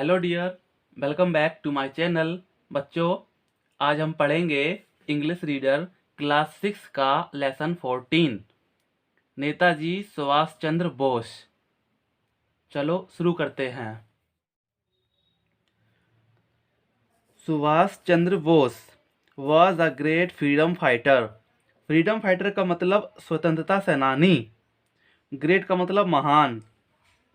Hello dear, welcome back to my channel. बच्चों, आज हम पढ़ेंगे इंग्लिश रीडर क्लास 6 का लेसन 14, नेताजी सुभाष चंद्र बोस। चलो शुरू करते हैं। Subhash Chandra Bose was a great freedom fighter. Freedom fighter का मतलब स्वतंत्रता सेनानी। ग्रेट का मतलब महान।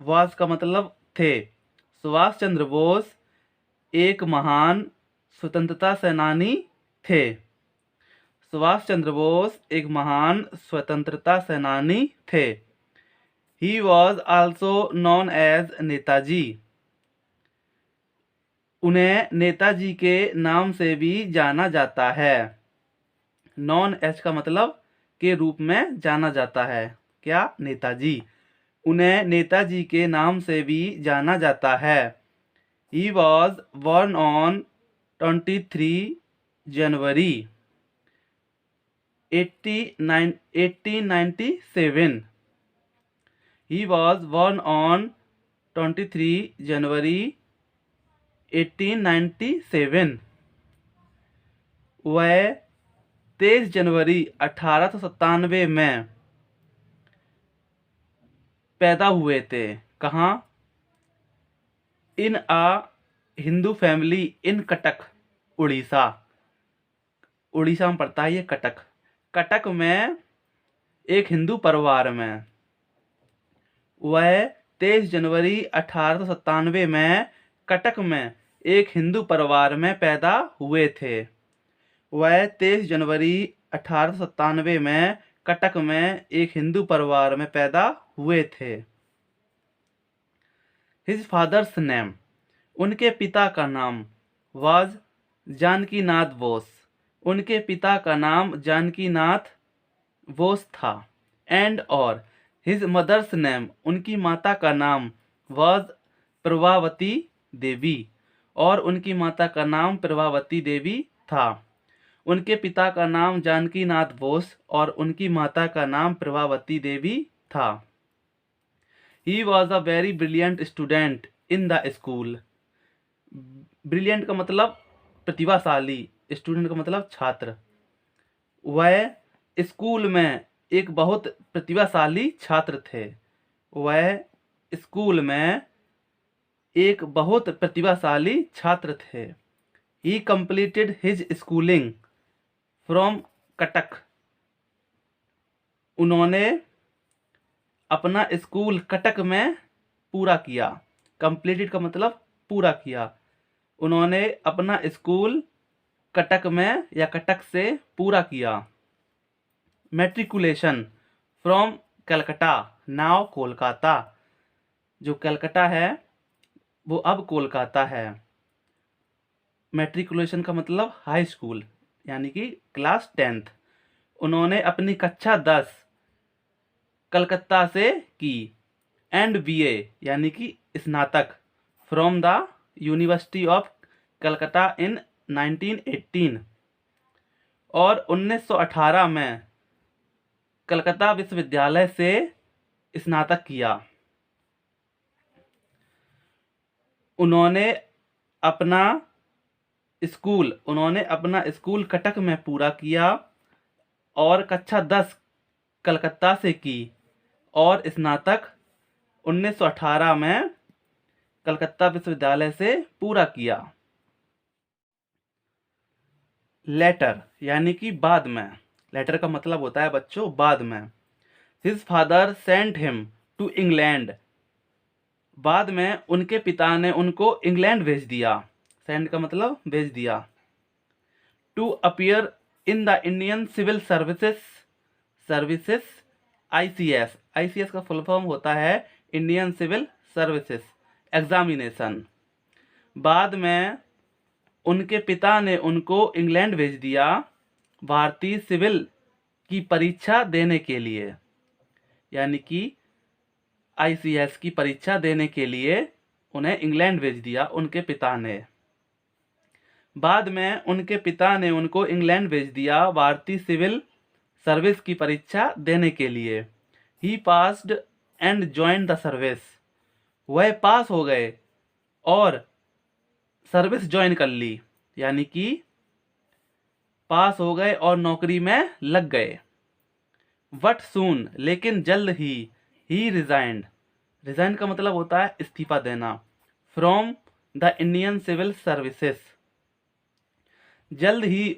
वॉज का मतलब थे। सुभाष चंद्र बोस एक महान स्वतंत्रता सेनानी थे। सुभाष चंद्र बोस एक महान स्वतंत्रता सेनानी थे। He was also known as Netaji. उन्हें नेताजी के नाम से भी जाना जाता है। नॉन एज का मतलब के रूप में जाना जाता है। क्या? नेताजी। उन्हें नेताजी के नाम से भी जाना जाता है। He was born on 23 January 1897. He was born on 23 January 1897. वह 23 जनवरी 1897 में पैदा हुए थे। कहाँ? इन आ हिंदू फैमिली इन कटक, उड़ीसा। उड़ीसा में पड़ता है ये कटक। कटक में एक हिंदू परिवार में वह 23 जनवरी 1897 में कटक में एक हिंदू परिवार में पैदा हुए थे। वह 23 जनवरी 1897 में कटक में एक हिंदू परिवार में पैदा हुए थे। हिज फादर्स नेम, उनके पिता का नाम वाज जानकीनाथ बोस। उनके पिता का नाम जानकीनाथ बोस था। एंड और हिज मदर्स नेम, उनकी माता का नाम वाज प्रभावती देवी। और उनकी माता का नाम प्रभावती देवी था। उनके पिता का नाम जानकीनाथ बोस और उनकी माता का नाम प्रभावती देवी था। He was a very brilliant student in the school. Brilliant का मतलब प्रतिभाशाली, स्टूडेंट का मतलब छात्र। वह स्कूल में एक बहुत प्रतिभाशाली छात्र थे। वह स्कूल में एक बहुत प्रतिभाशाली छात्र थे। ही completed his schooling from Cuttack. उन्होंने अपना स्कूल कटक में पूरा किया। कंप्लीटेड का मतलब पूरा किया। उन्होंने अपना स्कूल कटक में या कटक से पूरा किया। Matriculation from Calcutta, now Kolkata. जो कलकत्ता है वो अब कोलकाता है। मैट्रिकुलेशन का मतलब हाई स्कूल, यानी कि क्लास 10th। उन्होंने अपनी कक्षा 10 कलकत्ता से की। एंड बीए यानी कि स्नातक from the University of Calcutta in 1918। और 1918 में कलकत्ता विश्वविद्यालय से स्नातक किया। उन्होंने अपना स्कूल कटक में पूरा किया और कक्षा 10 कलकत्ता से की और स्नातक 1918 में कलकत्ता विश्वविद्यालय से पूरा किया। लेटर यानी कि बाद में। लेटर का मतलब होता है बच्चों बाद में। His father sent him to England. बाद में उनके पिता ने उनको इंग्लैंड भेज दिया। सेंड का मतलब भेज दिया। To appear in the Indian civil services ICS। ICS का फुल फॉर्म होता है इंडियन सिविल सर्विसेज एग्जामिनेशन। बाद में उनके पिता ने उनको इंग्लैंड भेज दिया भारतीय सिविल की परीक्षा देने के लिए, यानी कि ICS की परीक्षा देने के लिए उन्हें इंग्लैंड भेज दिया उनके पिता ने। बाद में उनके पिता ने उनको इंग्लैंड भेज दिया भारतीय सिविल सर्विस की परीक्षा देने के लिए। He passed and joined the service. वह पास हो गए और सर्विस ज्वाइन कर ली, यानी कि पास हो गए और नौकरी में लग गए। बट सून, लेकिन जल्द ही रिजाइंड। रिजाइन का मतलब होता है इस्तीफा देना। From the Indian civil services, जल्द ही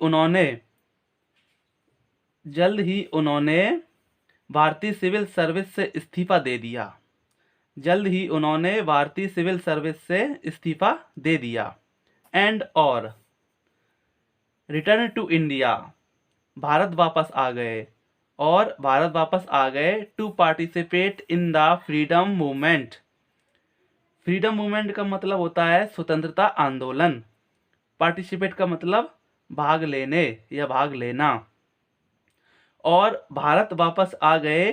उन्होंने भारतीय सिविल सर्विस से इस्तीफा दे दिया। जल्द ही उन्होंने भारतीय सिविल सर्विस से इस्तीफा दे दिया। एंड और रिटर्न टू इंडिया, भारत वापस आ गए, और भारत वापस आ गए to participate in the freedom movement. Freedom movement का मतलब होता है स्वतंत्रता आंदोलन। पार्टिसिपेट का मतलब भाग लेने या भाग लेना। और भारत वापस आ गए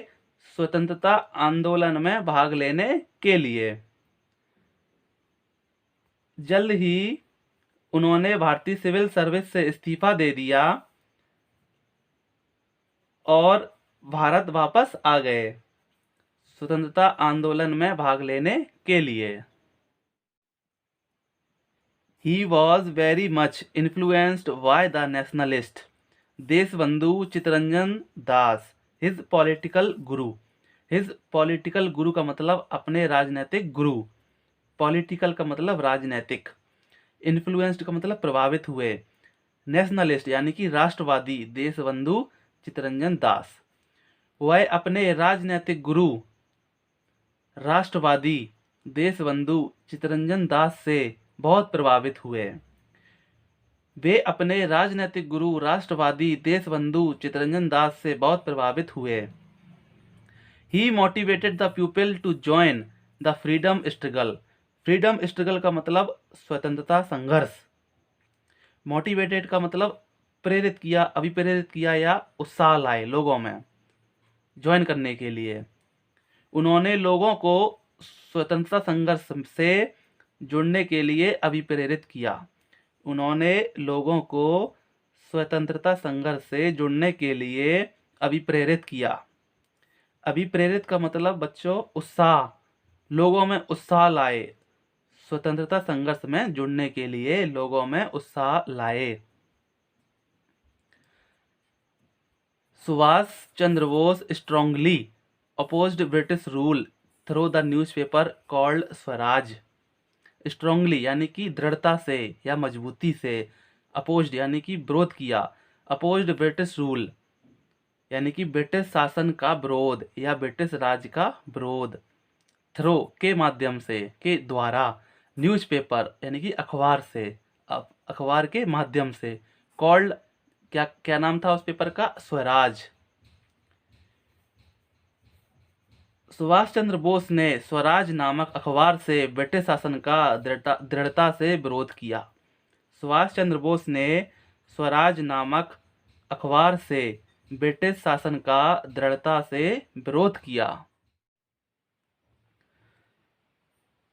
स्वतंत्रता आंदोलन में भाग लेने के लिए। जल्द ही उन्होंने भारतीय सिविल सर्विस से इस्तीफा दे दिया और भारत वापस आ गए स्वतंत्रता आंदोलन में भाग लेने के लिए। He was very much influenced by the nationalist Deshbandhu Chittaranjan Das, his political guru। his political guru का मतलब अपने राजनीतिक गुरु। पॉलिटिकल का मतलब राजनीतिक। इन्फ्लुएंस्ड का मतलब प्रभावित हुए। नेशनलिस्ट यानी कि राष्ट्रवादी देशबंधु चित्तरंजन दास, वह अपने राजनीतिक गुरु राष्ट्रवादी देशबंधु चित्तरंजन दास से बहुत प्रभावित हुए। वे अपने राजनीतिक गुरु राष्ट्रवादी देशबंधु चित्तरंजन दास से बहुत प्रभावित हुए। He motivated the people to join the freedom struggle. Freedom struggle का मतलब स्वतंत्रता संघर्ष। मोटिवेटेड का मतलब प्रेरित किया, अभिप्रेरित किया या उत्साह लाए लोगों में ज्वाइन करने के लिए। उन्होंने लोगों को स्वतंत्रता संघर्ष से जुड़ने के लिए अभिप्रेरित किया। उन्होंने लोगों को स्वतंत्रता संघर्ष से जुड़ने के लिए अभिप्रेरित किया। अभिप्रेरित का मतलब बच्चों उत्साह, लोगों में उत्साह लाए। स्वतंत्रता संघर्ष में जुड़ने के लिए लोगों में उत्साह लाए। Subhash Chandra Bose strongly opposed British rule through the newspaper called Swaraj. Strongly यानी कि दृढ़ता से या मजबूती से, अपोज्ड यानी कि विरोध किया, अपोज्ड ब्रिटिश रूल यानी कि ब्रिटिश शासन का विरोध या ब्रिटिश राज का विरोध। थ्रो के माध्यम से, के द्वारा, न्यूज़पेपर यानी कि अखबार से, अखबार के माध्यम से। कॉल्ड क्या क्या नाम था उस पेपर का? स्वराज। सुभाष चंद्र बोस ने स्वराज नामक अखबार से ब्रिटिश शासन का दृढ़ता से विरोध किया। सुभाष चंद्र बोस ने स्वराज नामक अखबार से ब्रिटिश शासन का दृढ़ता से विरोध किया।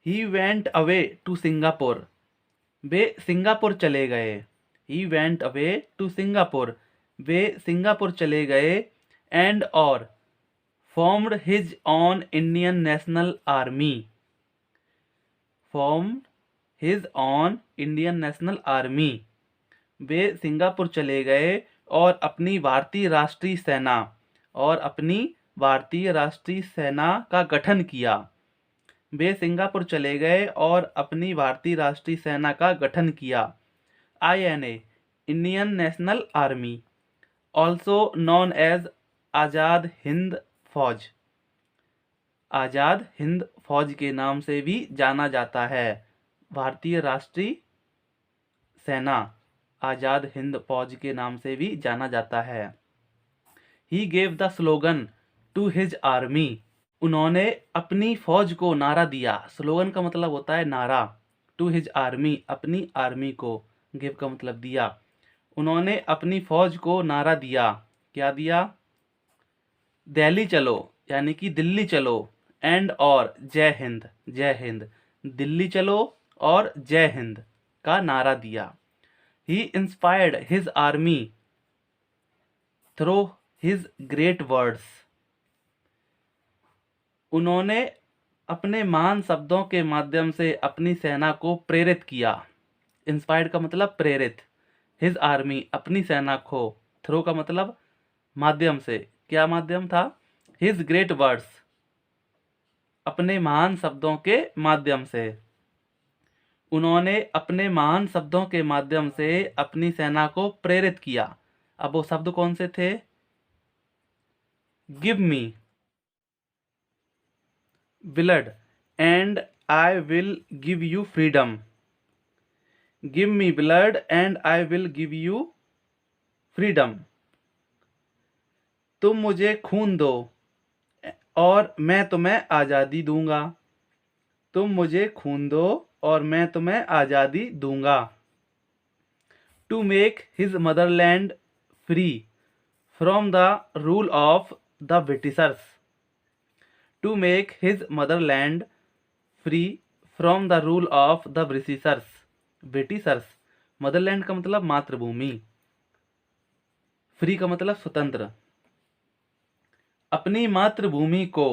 He went away to Singapore, वे सिंगापुर चले गए। He went away to Singapore, वे सिंगापुर चले गए। एंड और formed his own Indian National Army, formed his own Indian National Army, वे सिंगापुर चले गए और अपनी भारतीय राष्ट्रीय सेना, और अपनी भारतीय राष्ट्रीय सेना का गठन किया। वे सिंगापुर चले गए और अपनी भारतीय राष्ट्रीय सेना का गठन किया। INA Indian National Army, also known as Azad Hind Fauj, Azad Hind फौज के नाम से भी जाना जाता है। भारतीय राष्ट्रीय सेना आज़ाद हिंद फौज के नाम से भी जाना जाता है। He gave the slogan to his army, उन्होंने अपनी फौज को नारा दिया। स्लोगन का मतलब होता है नारा। टू हिज आर्मी अपनी आर्मी को, गिव का मतलब दिया। उन्होंने अपनी फौज को नारा दिया। क्या दिया? दिल्ली चलो यानी कि दिल्ली चलो, एंड और जय हिंद, जय हिंद। दिल्ली चलो और जय हिंद का नारा दिया। He inspired his army through his great words, उन्होंने अपने महान शब्दों के माध्यम से अपनी सेना को प्रेरित किया। इंस्पायर्ड का मतलब प्रेरित, हिज आर्मी अपनी सेना को, थ्रो का मतलब माध्यम से, क्या माध्यम था, हिज ग्रेट वर्ड्स अपने महान शब्दों के माध्यम से, उन्होंने अपने महान शब्दों के माध्यम से अपनी सेना को प्रेरित किया। अब वो शब्द कौन से थे, give me blood and I will give you freedom, give me blood and I will give you freedom, तुम मुझे खून दो और मैं तुम्हें आज़ादी दूंगा, तुम मुझे खून दो और मैं तुम्हें आज़ादी दूंगा। To make his motherland free from the rule of the Britishers, to make his motherland free from the rule of the Britishers, Britishers, motherland का मतलब मातृभूमि, फ्री का मतलब स्वतंत्र, अपनी मातृभूमि को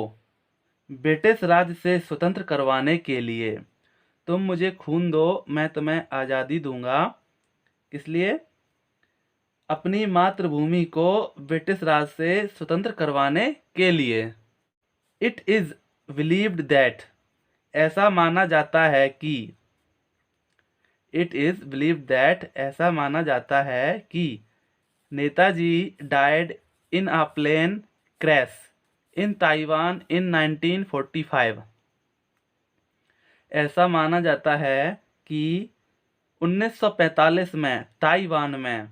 ब्रिटिश राज से स्वतंत्र करवाने के लिए, तुम मुझे खून दो मैं तुम्हें आज़ादी दूंगा, इसलिए अपनी मातृभूमि को ब्रिटिश राज से स्वतंत्र करवाने के लिए। इट इज़ बिलीव्ड दैट, ऐसा माना जाता है कि, इट इज़ बिलीव्ड दैट, ऐसा माना जाता है कि Netaji died in a plane crash in Taiwan in 1945, ऐसा माना जाता है कि 1945 में ताइवान में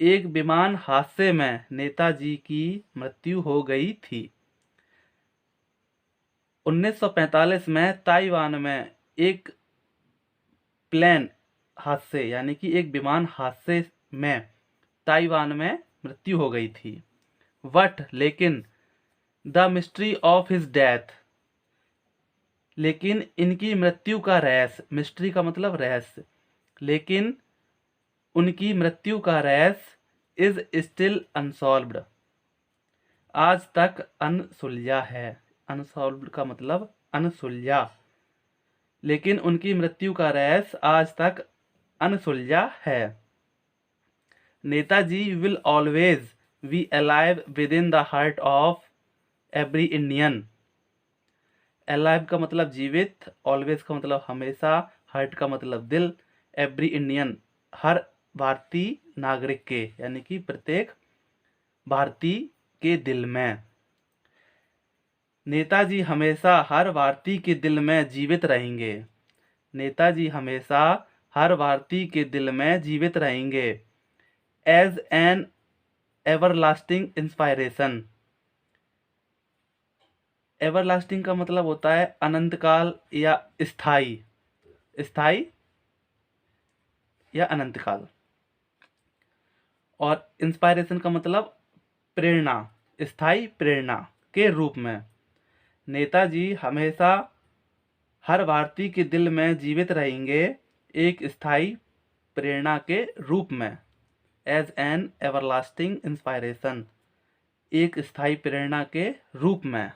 एक विमान हादसे में नेताजी की मृत्यु हो गई थी। 1945 में ताइवान में एक प्लेन हादसे यानी कि एक विमान हादसे में ताइवान में मृत्यु हो गई थी। बट लेकिन the mystery of his death, लेकिन इनकी मृत्यु का रहस्य, मिस्ट्री का मतलब रहस्य, लेकिन उनकी मृत्यु का रहस्य इज स्टिल अनसॉल्व्ड, आज तक अनसुलझा है, अनसॉल्व्ड का मतलब अनसुलझा, लेकिन उनकी मृत्यु का रहस्य आज तक अनसुलझा है। Netaji will always be alive with in the heart of every Indian, alive का मतलब जीवित, ऑलवेज का मतलब हमेशा, हार्ट का मतलब दिल, एवरी इंडियन हर भारतीय नागरिक के यानी कि प्रत्येक भारतीय के दिल में। नेताजी हमेशा हर भारतीय के दिल में जीवित रहेंगे, नेताजी हमेशा हर भारतीय के दिल में जीवित रहेंगे। As an everlasting inspiration, everlasting का मतलब होता है अनंत काल या स्थाई, स्थाई या अनंत काल, और इंस्पायरेशन का मतलब प्रेरणा, स्थाई प्रेरणा के रूप में। नेताजी हमेशा हर भारतीय के दिल में जीवित रहेंगे एक स्थाई प्रेरणा के रूप में। एज एन एवरलास्टिंग इंस्पायरेशन, एक स्थाई प्रेरणा के रूप में।